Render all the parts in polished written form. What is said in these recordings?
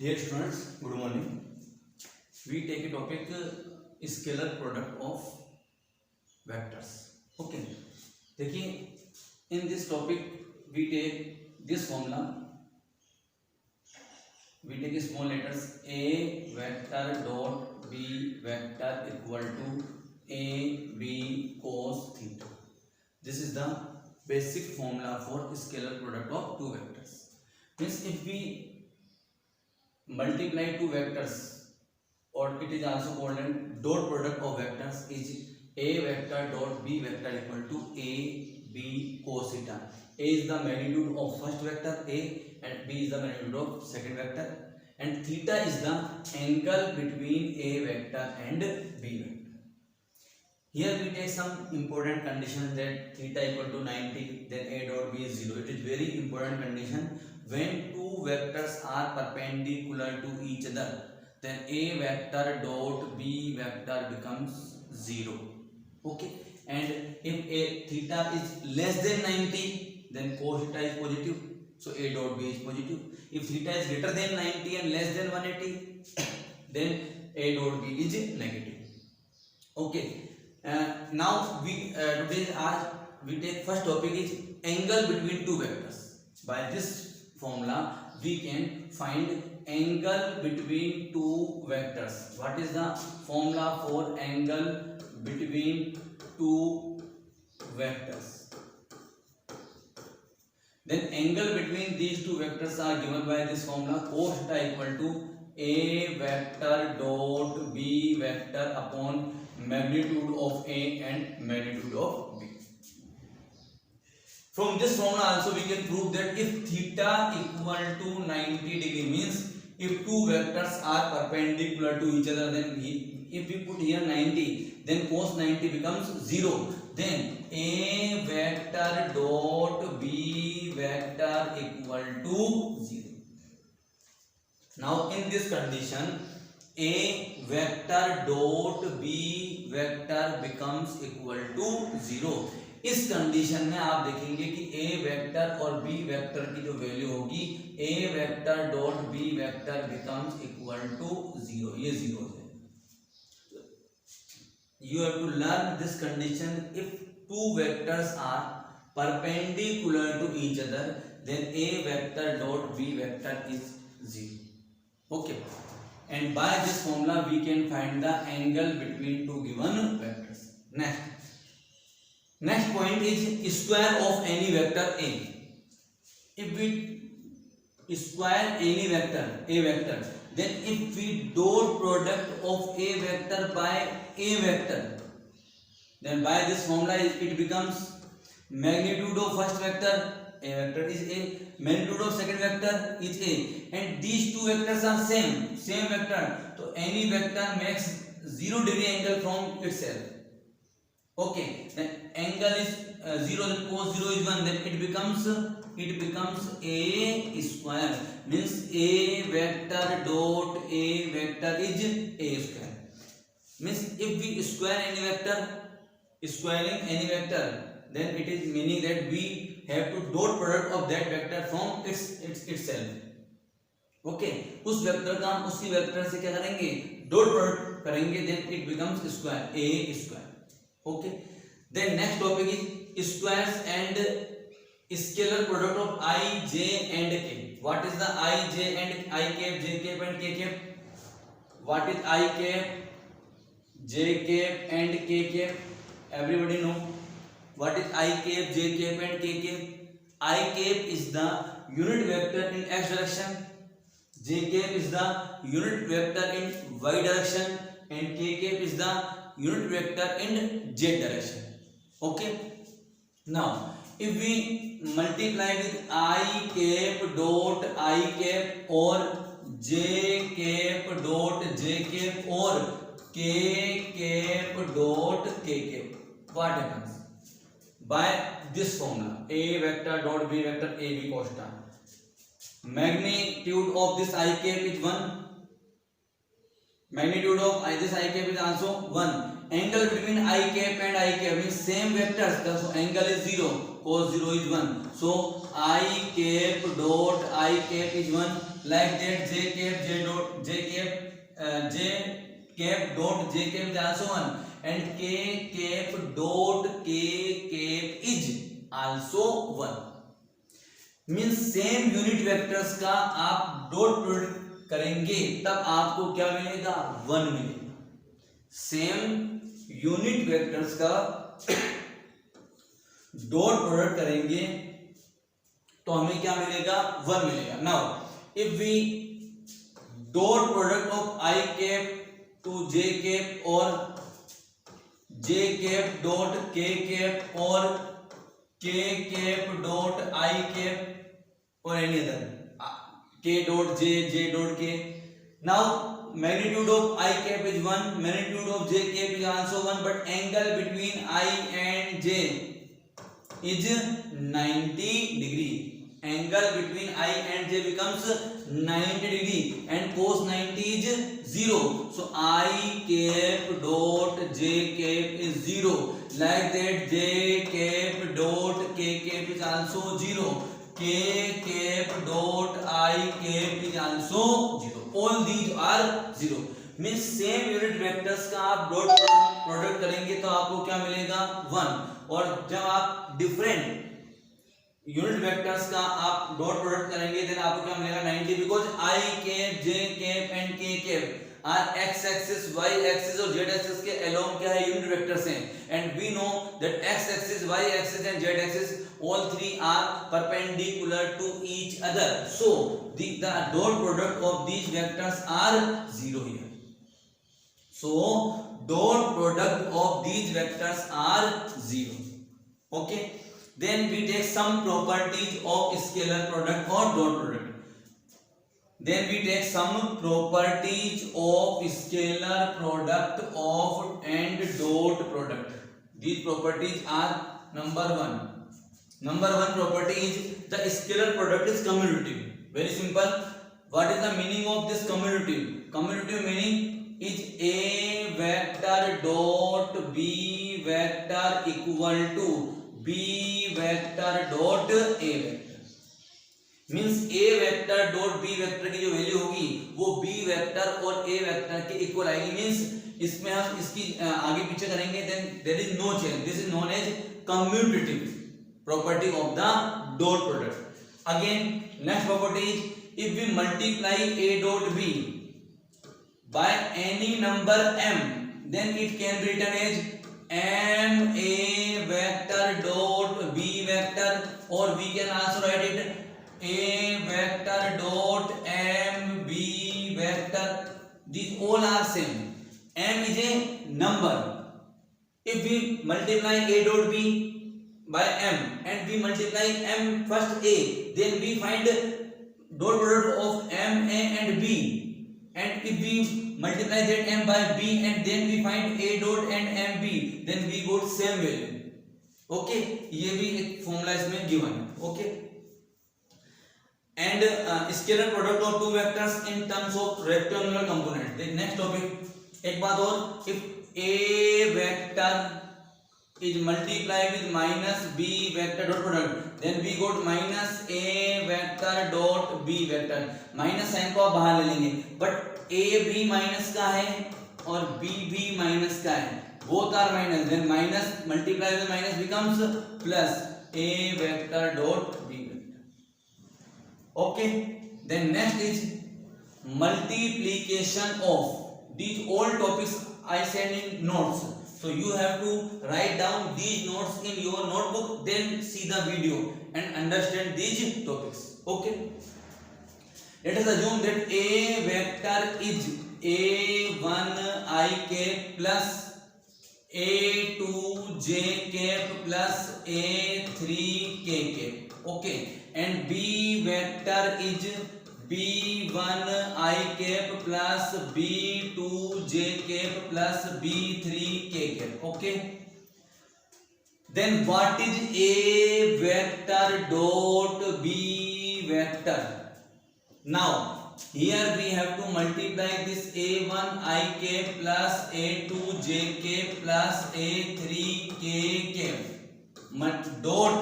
Dear students, good morning. We take a topic scalar product of vectors. Okay. देखिए in this topic we take this formula. We take small letters a vector dot b vector equal to a b cos theta. This is the basic formula for scalar product of two vectors. Means if we multiply two vectors, or it is also called as dot product of vectors, is a vector dot b vector equal to a b cos theta. A is the magnitude of first vector a and b is the magnitude of second vector, and theta is the angle between a vector and b vector. Here we take some important condition that theta equal to 90, then a dot b is 0. It is very important condition. When two vectors are perpendicular to each other, then a vector dot b vector becomes 0. Okay, and if a theta is less than 90, then cos theta is positive, so a dot b is positive. If theta is greater than 90 and less than 180, then a dot b is negative. Okay. Now we we take first topic is angle between two vectors. By this formula we can find angle between two vectors. What is the formula for angle between two vectors? Then angle between these two vectors are given by this formula cos theta equal to a vector dot b vector upon magnitude of a and magnitude of b. From this formula also we can prove that if theta equal to 90 degree, means if two vectors are perpendicular to each other, then if we put here 90, then cos 90 becomes 0. Then a vector dot b vector equal to 0. Now in this condition, a vector dot b vector becomes equal to 0. इस condition में आप देखेंगे कि a vector और b vector की जो value होगी, a vector dot b vector becomes equal to 0. ये 0 है. You have to learn this condition. If two vectors are perpendicular to each other, then a vector dot b vector is 0. Okay. And by this formula we can find the angle between two given vectors. Next point is square of any vector a. If we square any vector a vector, then if we dot product of a vector by a vector, then by this formula it becomes magnitude of first vector, a vector is a, magnitude of second vector is a, and these two vectors are same vector, so any vector makes 0 degree angle from itself. Okay, then angle is 0, then cos 0 is 1, then it becomes a square, means a vector dot a vector is a square. Means if we square any vector, squaring any vector, then it is meaning that we have to dot product of that vector from itself. Okay, उस vector का हम उसी vector से क्या करेंगे, dot product करेंगे, then it becomes square, a square. Okay, then next topic is squares and scalar product of I, j and k. What is the I, j and I cap, j cap and k cap? What is I cap, j cap and k cap? Everybody know what is I cap, j cap and k cap? I cap is the unit vector in x direction, j cap is the unit vector in y direction, and k cap is the unit vector in z direction. Okay, now if we multiply with I cap dot I cap or j cap dot j cap or k cap dot k cap, what happens? By this formula, a vector dot b vector a b cos theta, magnitude of this I cap is 1, magnitude of this I cap is also 1, Angle between I cap and I cap means same vectors. So angle is 0, cos 0 is 1. So I cap dot I cap is 1. Like that j cap dot j cap dot j cap is also 1, and k cap dot k cap is also 1. Means same unit vectors का आप dot product करेंगे तब आपको क्या मिलेगा? 1 मिलेगा. Same unit vectors का dot product करेंगे तो हमें क्या मिलेगा? 1 मिलेगा. Now if we dot product of I cap to J cap और J cap dot K cap और K cap dot I cap or any other k dot j dot k. Now magnitude of I cap is 1, magnitude of j cap is also 1, but angle between I and j is 90 degree. Angle between I and j becomes 90 degree and cos 90 is 0. So I cap dot j cap is 0. Like that j cap dot k cap is also 0. K cap dot I cap is also 0. All these are 0. Means same unit vectors का आप dot product करेंगे तो आपको क्या मिलेगा? 1. और जब आप डिफरेंट यूनिट वेक्टर्स का आप डॉट प्रोडक्ट करेंगे देन आपको क्या मिलेगा? 90, because I cap j cap and k cap are x axis, y axis और z axis के along क्या है? यूनिट वेक्टर्स हैं. And we know that x axis, y axis and z axis all three are perpendicular to each other. So the dot product of these vectors are 0 here. So dot product of these vectors are 0. Okay. Then we take some properties of scalar product or dot product. Then we take some properties of scalar product of and dot product. These properties are number 1. Number 1 property is the scalar product is commutative. Very simple. What is the meaning of this commutative? Commutative meaning is a vector dot b vector equal to b vector dot a vector. Means a vector dot b vector की जो value होगी वो b vector और a vector के equal आएगी. Means इसमें हम इसकी आगे पीछे करेंगे then there is no change. This is known as commutative property of the dot product. Again next property is if we multiply a dot b by any number m then it can be written as m a vector dot b vector, or we can also write it a vector dot m b vector. These all are same. M is a number. If we multiply a dot b by m and we multiply m first a, then we find dot product of m a and b, and if we multiply that m by b and then we find a dot and m b, then we got same value. Okay, ये भी एक formula इसमें given है. Okay, and scalar product of two vectors in terms of rectangular component. The next topic, एक बात और, if a vector is multiplied with minus b vector dot product, then we got minus a vector dot b vector. Minus sign को आप बाहर ले लेंगे, but a भी minus का है और b भी माइनस का है. Both are minus, then minus multiply with minus becomes plus a vector dot b vector. Okay, then next is multiplication of. These all topics I send in notes. So you have to write down these notes in your notebook, then see the video and understand these topics. Okay. Let us assume that a vector is a1 I cap plus a2 j cap plus a3 k cap. Okay. And b vector is b1 I cap plus b2 j cap plus b3 k cap. Okay. Then what is a vector dot b vector? Now here we have to multiply this a1 I cap plus a2 j cap plus a3 k cap dot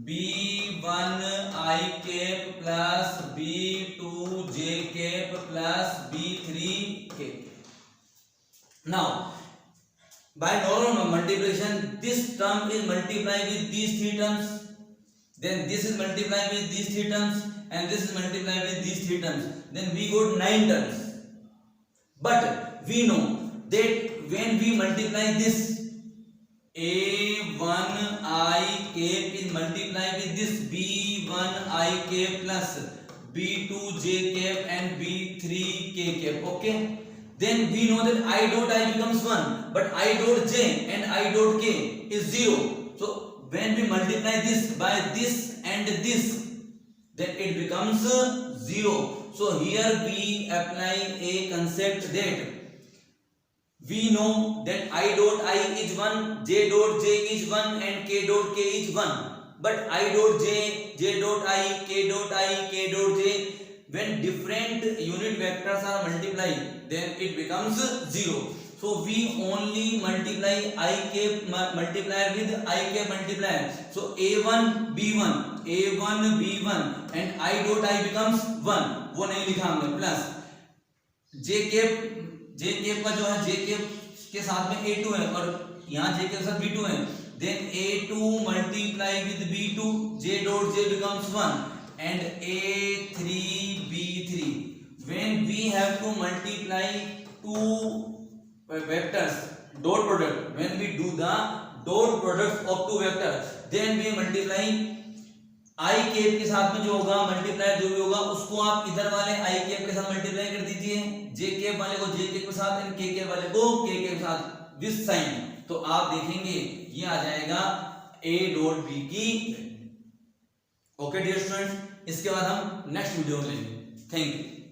b1 I cap plus b2 j cap plus b3 k cap. Now by normal multiplication, this term is multiplied with these three terms, then this is multiplied with these three terms, and this is multiplied with these three terms. Then we got 9 terms. But we know that when we multiply this a1 I cap is multiplied with this b1 I cap plus b2 j cap and b3 k cap. Okay. Then we know that I dot I becomes 1, but I dot j and I dot k is 0. So when we multiply this by this and this, then it becomes 0. So here we apply a concept that we know that I dot I is 1, j dot j is 1 and k dot k is 1. But I dot j dot I, k dot I, k dot j, when different unit vectors are multiplied, then it becomes 0. So we only multiply I cap multiplier with I cap multiplier. So a1 b1 and I dot I becomes 1, वो नहीं लिखा हमने, plus j cap का जो है j cap के साथ में a2 है और यहाँ j के साथ b2 है, then a2 multiply with b2, j dot j becomes 1 and a3 b3. When we have to multiply two vectors dot product, when we do the dot product of two vectors, then we multiply I cap के साथ में जो होगा multiply जो भी होगा उसको आप इधर वाले I cap के साथ मल्टीप्लाई कर दीजिए, j cap वाले को j cap के साथ और k cap वाले को k cap के साथ विद साइन, तो आप देखेंगे ये आ जाएगा a डॉट b की। ओके डियर स्टूडेंट्स, इसके बाद हम नेक्स्ट वीडियो में लेंगे। Thank you.